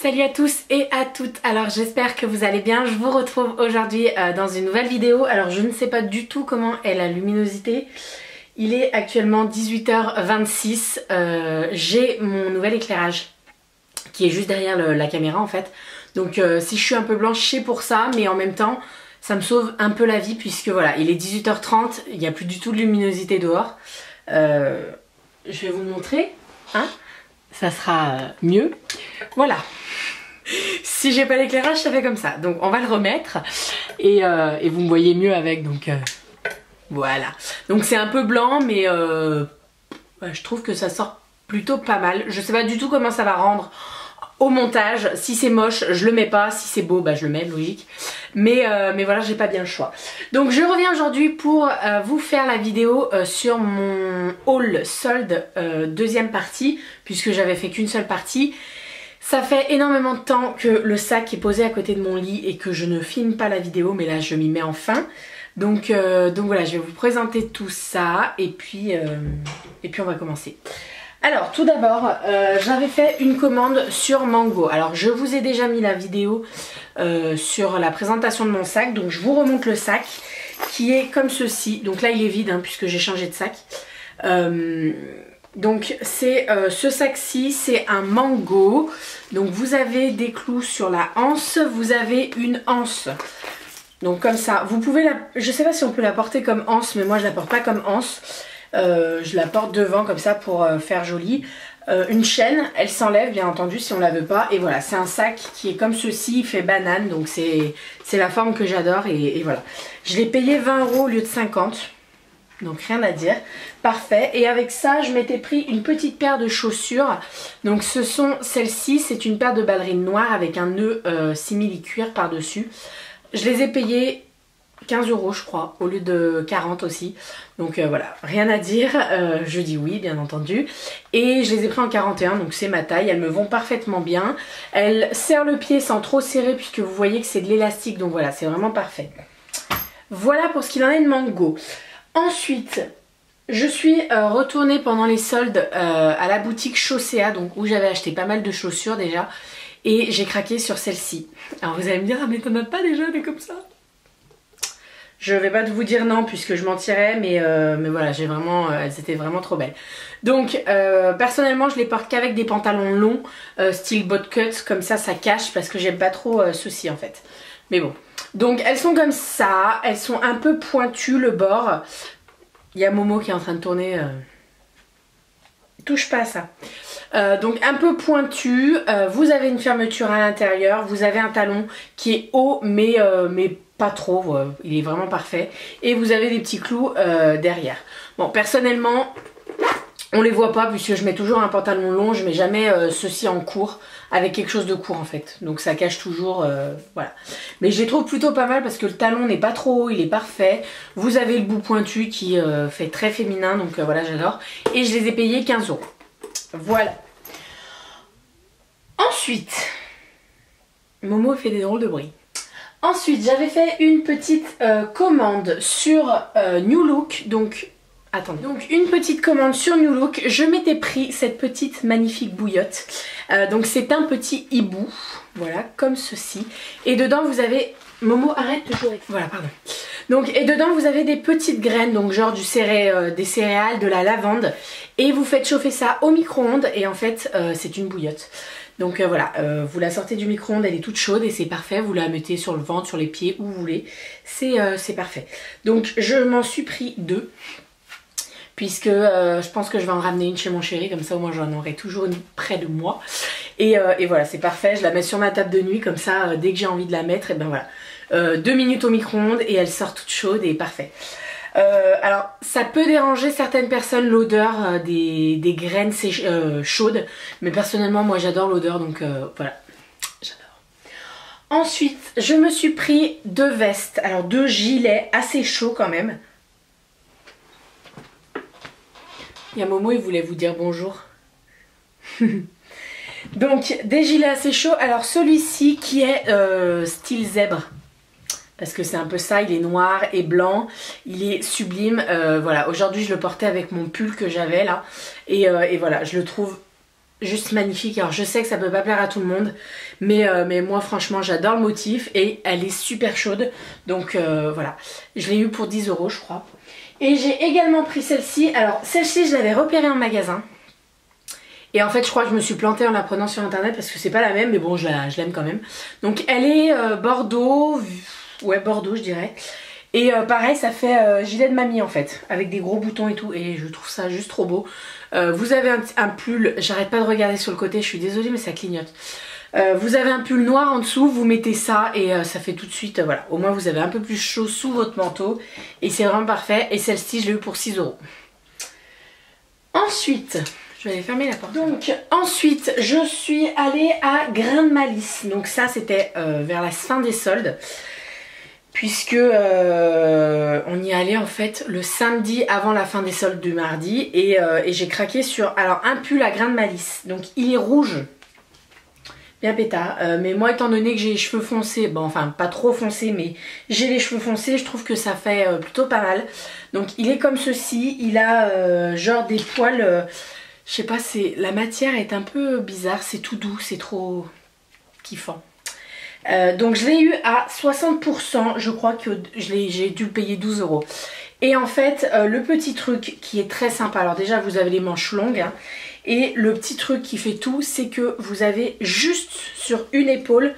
Salut à tous et à toutes. Alors j'espère que vous allez bien. Je vous retrouve aujourd'hui dans une nouvelle vidéo. Alors je ne sais pas du tout comment est la luminosité. Il est actuellement 18h26. J'ai mon nouvel éclairage qui est juste derrière la caméra en fait. Donc si je suis un peu blanche, c'est pour ça, mais en même temps ça me sauve un peu la vie puisque voilà, il est 18h30, il n'y a plus du tout de luminosité dehors. Je vais vous montrer, hein, ça sera mieux. Voilà. Si j'ai pas l'éclairage, ça fait comme ça. Donc on va le remettre et vous me voyez mieux avec. Donc voilà. Donc c'est un peu blanc, mais je trouve que ça sort plutôt pas mal. Je sais pas du tout comment ça va rendre au montage. Si c'est moche, je le mets pas. Si c'est beau, bah je le mets, logique. Mais voilà, j'ai pas bien le choix. Donc je reviens aujourd'hui pour vous faire la vidéo sur mon haul solde deuxième partie, puisque j'avais fait qu'une seule partie. Ça fait énormément de temps que le sac est posé à côté de mon lit et que je ne filme pas la vidéo, mais là je m'y mets enfin. Donc voilà, je vais vous présenter tout ça et puis on va commencer. Alors tout d'abord, j'avais fait une commande sur Mango. Alors je vous ai déjà mis la vidéo sur la présentation de mon sac, donc je vous remonte le sac qui est comme ceci. Donc là il est vide hein, puisque j'ai changé de sac. Donc c'est ce sac-ci, c'est un Mango. Donc vous avez des clous sur la anse, vous avez une anse. Donc comme ça, vous pouvez la... Je sais pas si on peut la porter comme anse, mais moi je la porte pas comme anse. Je la porte devant comme ça pour faire joli. Une chaîne, elle s'enlève bien entendu si on la veut pas. Et voilà, c'est un sac qui est comme ceci, il fait banane. Donc c'est la forme que j'adore et voilà. Je l'ai payé 20 € au lieu de 50. Donc rien à dire, parfait. Et avec ça je m'étais pris une petite paire de chaussures. Donc ce sont celles-ci, c'est une paire de ballerines noires avec un nœud simili-cuir par dessus. Je les ai payées 15 € je crois, au lieu de 40 aussi. Donc voilà, rien à dire, je dis oui bien entendu. Et je les ai pris en 41, donc c'est ma taille, elles me vont parfaitement bien. Elles serrent le pied sans trop serrer puisque vous voyez que c'est de l'élastique, donc voilà, c'est vraiment parfait. Voilà pour ce qu'il en est de Mango. Ensuite, je suis retournée pendant les soldes à la boutique Chaussea, donc où j'avais acheté pas mal de chaussures déjà, et j'ai craqué sur celle-ci. Alors vous allez me dire, ah mais t'en as pas déjà des comme ça? Je vais pas vous dire non puisque je mentirais, mais voilà, j'ai vraiment, elles étaient vraiment trop belles. Donc personnellement je les porte qu'avec des pantalons longs, style bot cut, comme ça ça cache parce que j'aime pas trop ceci en fait. Mais bon. Donc elles sont comme ça, elles sont un peu pointues le bord. Il y a Momo qui est en train de tourner. Touche pas à ça. Donc un peu pointu, vous avez une fermeture à l'intérieur, vous avez un talon qui est haut mais pas trop, il est vraiment parfait. Et vous avez des petits clous derrière. Bon personnellement on les voit pas puisque je mets toujours un pantalon long, je mets jamais ceci en court avec quelque chose de court en fait. Donc ça cache toujours, voilà. Mais je les trouve plutôt pas mal parce que le talon n'est pas trop haut, il est parfait. Vous avez le bout pointu qui fait très féminin, donc voilà j'adore. Et je les ai payés 15 €. Voilà. Ensuite, Momo fait des drôles de bruit. Ensuite j'avais fait une petite commande sur New Look, donc... Attendez. Donc une petite commande sur New Look, je m'étais pris cette petite magnifique bouillotte. Donc c'est un petit hibou, voilà, comme ceci. Et dedans vous avez... Momo, arrête de jouer. Voilà, pardon. Donc, et dedans vous avez des petites graines, donc genre des céréales, de la lavande. Et vous faites chauffer ça au micro-ondes et en fait c'est une bouillotte. Donc voilà, vous la sortez du micro-ondes, elle est toute chaude et c'est parfait. Vous la mettez sur le ventre, sur les pieds, où vous voulez. C'est parfait. Donc je m'en suis pris 2. Puisque je pense que je vais en ramener une chez mon chéri, comme ça au moins j'en aurai toujours une près de moi. Et voilà, c'est parfait, je la mets sur ma table de nuit, comme ça dès que j'ai envie de la mettre, et ben voilà. 2 minutes au micro-ondes et elle sort toute chaude et parfait. Alors ça peut déranger certaines personnes l'odeur des graines chaudes, mais personnellement moi j'adore l'odeur, donc voilà, j'adore. Ensuite je me suis pris 2 vestes, alors 2 gilets assez chauds quand même. Il y a Momo, il voulait vous dire bonjour. Donc des gilets assez chauds. Alors celui-ci qui est style zèbre. Parce que c'est un peu ça, il est noir et blanc. Il est sublime. Voilà, aujourd'hui je le portais avec mon pull que j'avais là. Et voilà, je le trouve juste magnifique. Alors je sais que ça peut pas plaire à tout le monde, mais moi franchement j'adore le motif et elle est super chaude. Donc voilà, je l'ai eu pour 10 € je crois. Et j'ai également pris celle-ci. Alors celle-ci je l'avais repérée en magasin. Et en fait je crois que je me suis plantée en la prenant sur internet parce que c'est pas la même, mais bon je l'aime quand même. Donc elle est Bordeaux, ouais Bordeaux je dirais. Et pareil ça fait gilet de mamie en fait, avec des gros boutons et tout, et je trouve ça juste trop beau. Vous avez un pull, j'arrête pas de regarder sur le côté, je suis désolée mais ça clignote. Vous avez un pull noir en dessous, vous mettez ça et ça fait tout de suite, voilà, au moins vous avez un peu plus chaud sous votre manteau. Et c'est vraiment parfait, et celle-ci je l'ai eu pour 6 €. Ensuite... je vais aller fermer la porte. Donc ensuite je suis allée à Grain de Malice. Donc ça c'était vers la fin des soldes. Puisque on y allait en fait le samedi avant la fin des soldes du mardi. Et j'ai craqué sur alors un pull à Grain de Malice. Donc il est rouge. Bien pétard. Mais moi étant donné que j'ai les cheveux foncés. Bon enfin pas trop foncés mais j'ai les cheveux foncés. Je trouve que ça fait plutôt pas mal. Donc il est comme ceci. Il a genre des poils... je sais pas, la matière est un peu bizarre, c'est tout doux, c'est trop kiffant. Donc je l'ai eu à 60%, je crois que j'ai dû le payer 12 €. Et en fait, le petit truc qui est très sympa, alors déjà vous avez les manches longues, hein, et le petit truc qui fait tout, c'est que vous avez juste sur une épaule,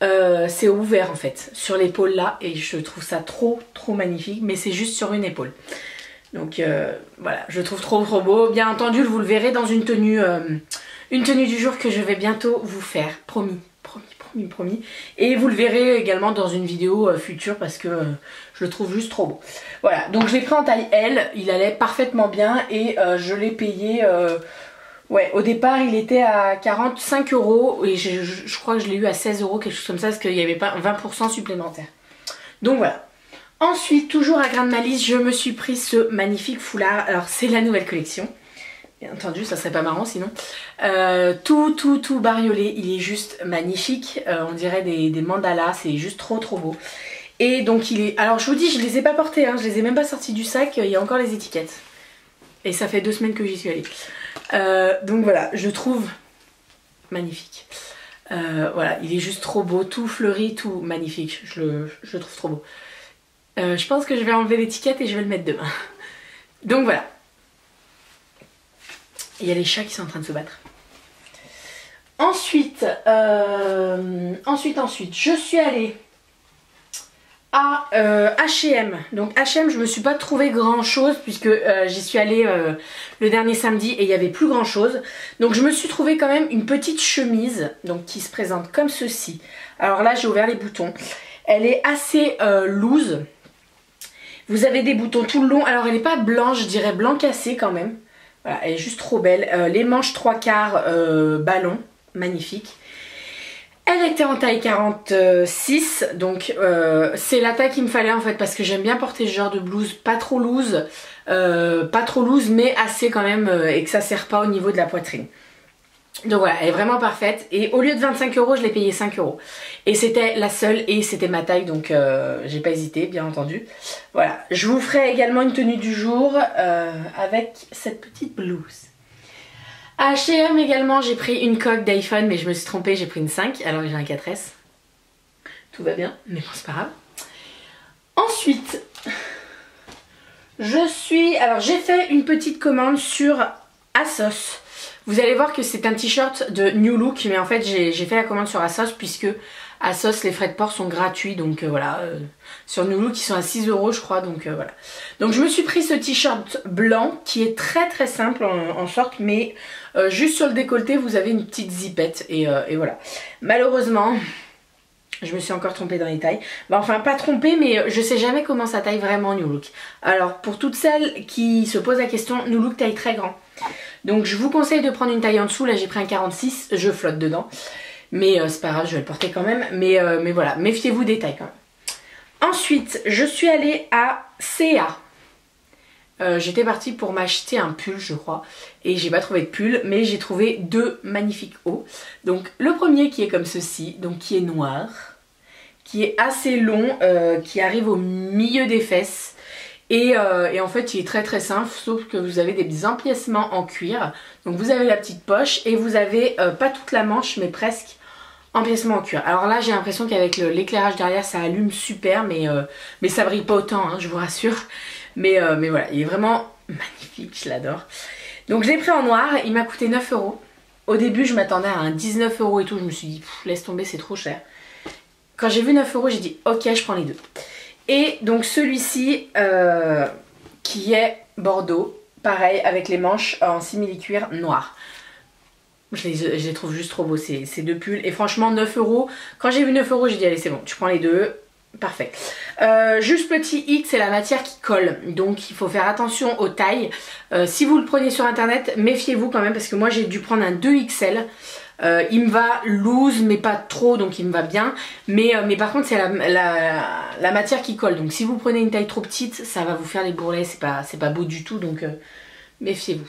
c'est ouvert en fait, sur l'épaule là, et je trouve ça trop magnifique, mais c'est juste sur une épaule. Donc voilà, je trouve trop beau. Bien entendu, vous le verrez dans une tenue du jour que je vais bientôt vous faire. Promis. Et vous le verrez également dans une vidéo future parce que je le trouve juste trop beau. Voilà, donc je l'ai pris en taille L. Il allait parfaitement bien et je l'ai payé... ouais, au départ il était à 45 € et je crois que je l'ai eu à 16 €, quelque chose comme ça, parce qu'il n'y avait pas 20% supplémentaire. Donc voilà. Ensuite, toujours à Grain de Malice, je me suis pris ce magnifique foulard. Alors, c'est la nouvelle collection. Bien entendu, ça serait pas marrant sinon. Tout bariolé. Il est juste magnifique. On dirait des mandalas. C'est juste trop beau. Et donc, il est... alors, je vous dis, je les ai pas portés. Hein, je les ai même pas sortis du sac. Il y a encore les étiquettes. Et ça fait 2 semaines que j'y suis allée. Donc voilà, je trouve magnifique. Voilà, il est juste trop beau. Tout fleuri, tout magnifique. Je le trouve trop beau. Je pense que je vais enlever l'étiquette et je vais le mettre demain. Donc voilà. Il y a les chats qui sont en train de se battre. Ensuite, je suis allée à H&M. Donc H&M, je me suis pas trouvé grand chose puisque j'y suis allée le dernier samedi et il n'y avait plus grand chose. Donc je me suis trouvé quand même une petite chemise donc, qui se présente comme ceci. Alors là, j'ai ouvert les boutons. Elle est assez loose. Vous avez des boutons tout le long. Alors elle n'est pas blanche, je dirais blanc cassé quand même. Voilà, elle est juste trop belle. Les manches 3/4 ballon, magnifique. Elle était en taille 46, donc c'est la taille qu'il me fallait en fait parce que j'aime bien porter ce genre de blouse, pas trop loose mais assez quand même et que ça serre pas au niveau de la poitrine. Donc voilà, elle est vraiment parfaite et au lieu de 25 €, je l'ai payé 5 €. Et c'était la seule et c'était ma taille donc j'ai pas hésité bien entendu. Voilà, je vous ferai également une tenue du jour avec cette petite blouse. À H&M également, j'ai pris une coque d'iPhone mais je me suis trompée, j'ai pris une 5 alors que j'ai un 4S. Tout va bien, mais bon c'est pas grave. Ensuite, j'ai fait une petite commande sur ASOS. Vous allez voir que c'est un t-shirt de New Look, mais en fait j'ai fait la commande sur ASOS puisque ASOS les frais de port sont gratuits, donc voilà, sur New Look ils sont à 6 € je crois, donc voilà. Donc je me suis pris ce t-shirt blanc qui est très simple en short, mais juste sur le décolleté vous avez une petite zippette et voilà. Malheureusement, je me suis encore trompée dans les tailles. Bah, enfin pas trompée mais je sais jamais comment ça taille vraiment New Look. Alors pour toutes celles qui se posent la question, New Look taille très grand. Donc je vous conseille de prendre une taille en dessous. Là j'ai pris un 46, je flotte dedans. Mais c'est pas grave, je vais le porter quand même. Mais voilà, méfiez-vous des tailles quand même. Ensuite, je suis allée à C&A. J'étais partie pour m'acheter un pull je crois. Et j'ai pas trouvé de pull, mais j'ai trouvé 2 magnifiques hauts. Donc le premier qui est comme ceci, donc qui est noir. Qui est assez long, qui arrive au milieu des fesses. Et en fait il est très très simple, sauf que vous avez des empiècements en cuir. Donc vous avez la petite poche et vous avez pas toute la manche mais presque empiècement en cuir. Alors là j'ai l'impression qu'avec l'éclairage derrière ça allume super, mais ça brille pas autant, hein, je vous rassure. Mais voilà, il est vraiment magnifique, je l'adore. Donc je l'ai pris en noir, il m'a coûté 9 €. Au début je m'attendais à un 19 € et tout, je me suis dit laisse tomber, c'est trop cher. Quand j'ai vu 9 € j'ai dit ok, je prends les deux. Et donc celui-ci qui est bordeaux, pareil avec les manches en simili-cuir noir. Je les trouve juste trop beaux ces deux pulls. Et franchement 9 €, quand j'ai vu 9 € j'ai dit allez c'est bon, tu prends les deux, parfait. Juste petit hic, c'est la matière qui colle. Donc il faut faire attention aux tailles. Si vous le prenez sur internet, méfiez-vous quand même parce que moi j'ai dû prendre un 2XL. Il me va loose mais pas trop, donc il me va bien. Mais par contre c'est la matière qui colle. Donc si vous prenez une taille trop petite, ça va vous faire les bourrelets, c'est pas beau du tout, donc méfiez-vous.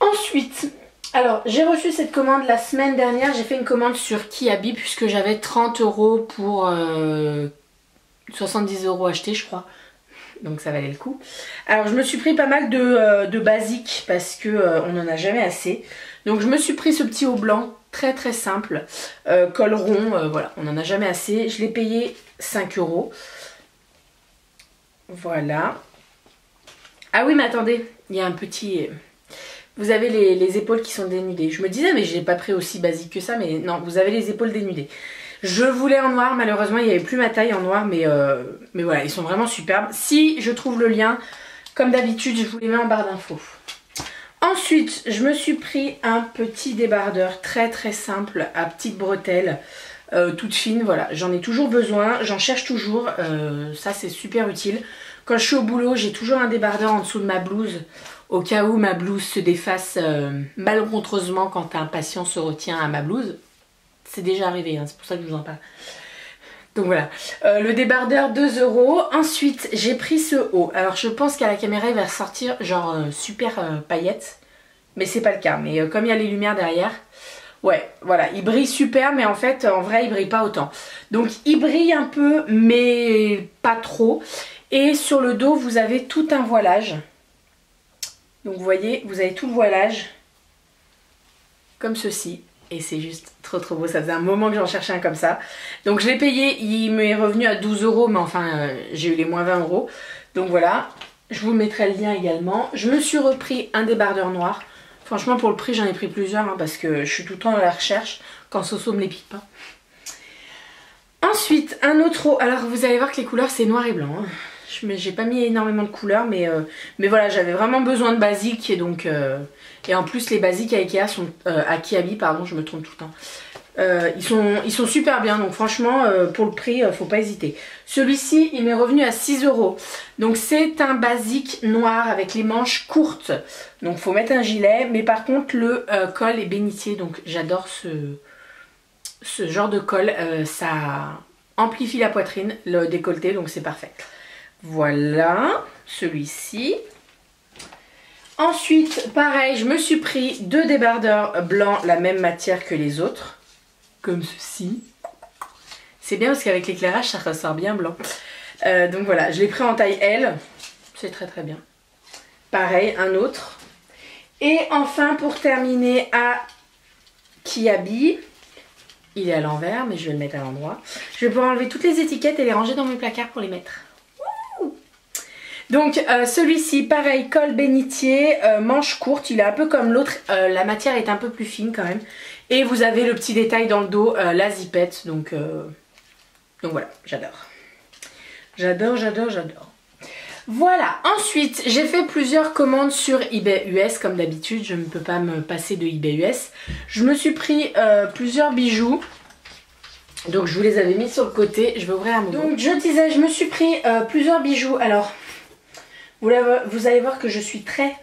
Ensuite, alors j'ai reçu cette commande la semaine dernière. J'ai fait une commande sur Kiabi puisque j'avais 30 € pour 70 € achetés je crois. Donc ça valait le coup. Alors je me suis pris pas mal de basiques parce que on n'en a jamais assez. Donc je me suis pris ce petit haut blanc très très simple, col rond, voilà, on n'en a jamais assez. Je l'ai payé 5 €. Voilà. Ah oui mais attendez, il y a un petit... Vous avez les épaules qui sont dénudées. Je me disais mais je l'ai pas pris aussi basique que ça, mais non, vous avez les épaules dénudées. Je voulais en noir, malheureusement il n'y avait plus ma taille en noir, mais voilà, ils sont vraiment superbes. Si je trouve le lien, comme d'habitude, je vous les mets en barre d'infos. Ensuite, je me suis pris un petit débardeur très très simple à petites bretelles, toutes fines, voilà. J'en ai toujours besoin, j'en cherche toujours, ça c'est super utile. Quand je suis au boulot, j'ai toujours un débardeur en dessous de ma blouse, au cas où ma blouse se défasse malencontreusement quand un patient se retient à ma blouse. C'est déjà arrivé, hein, c'est pour ça que je vous en parle. Donc voilà, le débardeur 2 €. Ensuite, j'ai pris ce haut. Alors je pense qu'à la caméra, il va ressortir genre super paillettes. Mais c'est pas le cas. Mais comme il y a les lumières derrière, ouais, voilà, il brille super. Mais en fait, en vrai, il brille pas autant. Donc il brille un peu, mais pas trop. Et sur le dos, vous avez tout un voilage. Donc vous voyez, vous avez tout le voilage. Comme ceci. Et c'est juste trop trop beau, ça faisait un moment que j'en cherchais un comme ça. Donc je l'ai payé, il m'est revenu à 12 €, mais enfin j'ai eu les moins 20 €. Donc voilà, je vous mettrai le lien également. Je me suis repris un débardeur noir. Franchement pour le prix j'en ai pris plusieurs, hein, parce que je suis tout le temps à la recherche quand Soso me les pique pas. Ensuite un autre haut, alors vous allez voir que les couleurs c'est noir et blanc. Hein. J'ai pas mis énormément de couleurs, mais voilà, j'avais vraiment besoin de basiques et donc... et en plus les basiques à Ikea sont... à Kiabi, pardon, je me trompe tout le temps. Ils sont super bien, donc franchement, pour le prix, faut pas hésiter. Celui-ci, il m'est revenu à 6 €. Donc c'est un basique noir avec les manches courtes. Donc faut mettre un gilet, mais par contre le col est bénitier, donc j'adore ce genre de col. Ça amplifie la poitrine, le décolleté, donc c'est parfait. Voilà, celui-ci. Ensuite, pareil, je me suis pris deux débardeurs blancs, la même matière que les autres. Comme ceci. C'est bien parce qu'avec l'éclairage, ça ressort bien blanc. Donc voilà, je l'ai pris en taille L. C'est très très bien. Pareil, un autre. Et enfin, pour terminer, à Kiabi. Il est à l'envers, mais je vais le mettre à l'endroit. Je vais pouvoir enlever toutes les étiquettes et les ranger dans mes placards pour les mettre. Donc celui-ci, pareil, col bénitier, manche courte, il est un peu comme l'autre, la matière est un peu plus fine quand même. Et vous avez le petit détail dans le dos, la zipette, donc voilà, j'adore. J'adore, j'adore, j'adore. Voilà, ensuite j'ai fait plusieurs commandes sur eBay US, comme d'habitude, je ne peux pas me passer de eBay US. Je me suis pris plusieurs bijoux. Donc je vous les avais mis sur le côté, je vais ouvrir un moment. Donc je disais, je me suis pris plusieurs bijoux, alors... Vous allez voir que je suis très,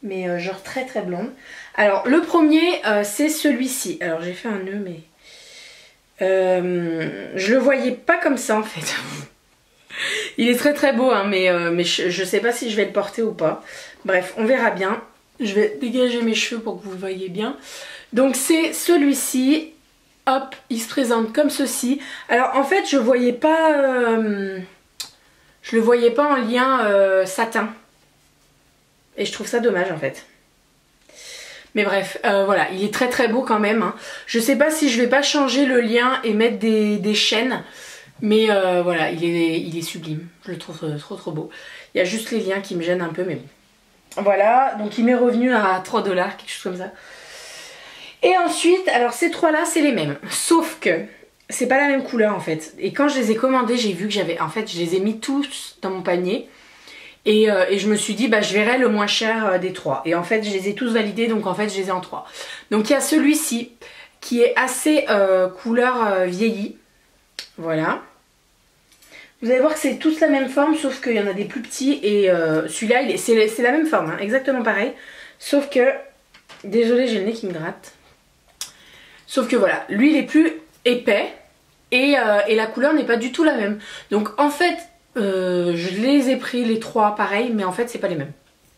mais genre très très blonde. Alors le premier c'est celui-ci. Alors j'ai fait un nœud mais je le voyais pas comme ça en fait. Il est très très beau hein, mais je sais pas si je vais le porter ou pas. Bref, on verra bien. Je vais dégager mes cheveux pour que vous le voyez bien. Donc c'est celui-ci. Hop, il se présente comme ceci. Alors en fait je voyais pas... Je le voyais pas en lien satin. Et je trouve ça dommage en fait. Mais bref, voilà, il est très très beau quand même. Hein. Je sais pas si je vais pas changer le lien et mettre des chaînes. Mais voilà, il est sublime. Je le trouve trop trop beau. Il y a juste les liens qui me gênent un peu, mais bon. Voilà, donc il m'est revenu à 3 $, quelque chose comme ça. Et ensuite, alors ces trois-là, c'est les mêmes. Sauf que c'est pas la même couleur en fait. Et quand je les ai commandés, j'ai vu que j'avais... En fait, je les ai mis tous dans mon panier. Et je me suis dit, bah je verrai le moins cher des trois. Et en fait, je les ai tous validés, donc en fait, je les ai en 3. Donc il y a celui-ci, qui est assez couleur vieillie. Voilà. Vous allez voir que c'est tous la même forme, sauf qu'il y en a des plus petits. Et celui-là, c'est la même forme, hein, exactement pareil. Sauf que... Désolée, j'ai le nez qui me gratte. Sauf que voilà, lui, il est plus épais. Et la couleur n'est pas du tout la même. Donc en fait, je les ai pris les 3 pareil, mais en fait, c'est pas les mêmes.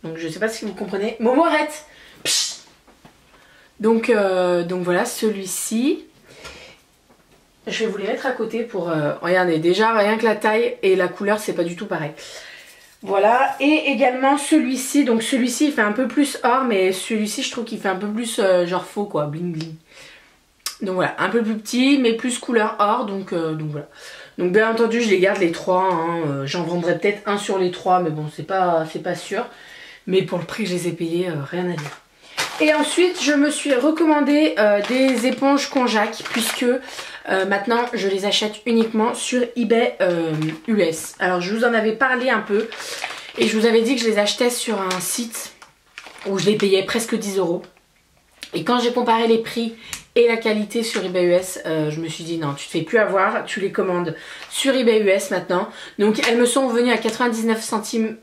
Donc je sais pas si vous comprenez. Momo, arrête. Donc voilà, celui-ci. Je vais vous les mettre à côté pour... regardez, déjà rien que la taille et la couleur c'est pas du tout pareil. Voilà, et également celui-ci. Donc celui-ci il fait un peu plus or, mais celui-ci je trouve qu'il fait un peu plus genre faux quoi, bling bling. Donc voilà, un peu plus petit mais plus couleur or, donc voilà. Donc bien entendu je les garde les 3, hein. J'en vendrai peut-être un sur les 3, mais bon c'est pas sûr. Mais pour le prix que je les ai payés, rien à dire. Et ensuite je me suis recommandé des éponges Konjac, puisque maintenant je les achète uniquement sur eBay US. Alors je vous en avais parlé un peu et je vous avais dit que je les achetais sur un site où je les payais presque 10 €. Et quand j'ai comparé les prix et la qualité sur eBay US, je me suis dit non, tu te fais plus avoir, tu les commandes sur eBay US maintenant. Donc elles me sont venues à 99 centimes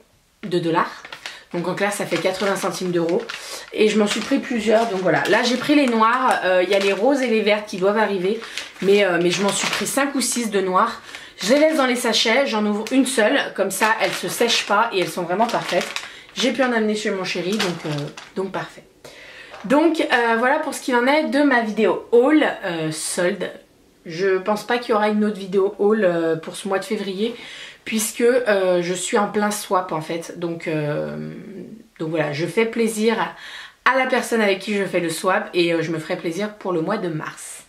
de dollars. Donc en clair ça fait 80 centimes d'euros. Et je m'en suis pris plusieurs. Donc voilà, là j'ai pris les noirs. Il y a les roses et les verts qui doivent arriver. Mais je m'en suis pris 5 ou 6 de noirs. Je les laisse dans les sachets. J'en ouvre une seule. Comme ça elles se sèchent pas et elles sont vraiment parfaites. J'ai pu en amener chez mon chéri. Donc parfait. Donc voilà pour ce qu'il en est de ma vidéo haul solde. Je pense pas qu'il y aura une autre vidéo haul pour ce mois de février, puisque je suis en plein swap en fait. Donc voilà, je fais plaisir à la personne avec qui je fais le swap et je me ferai plaisir pour le mois de mars.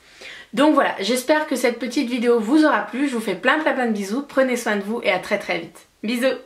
Donc voilà, j'espère que cette petite vidéo vous aura plu. Je vous fais plein de bisous, prenez soin de vous et à très très vite. Bisous.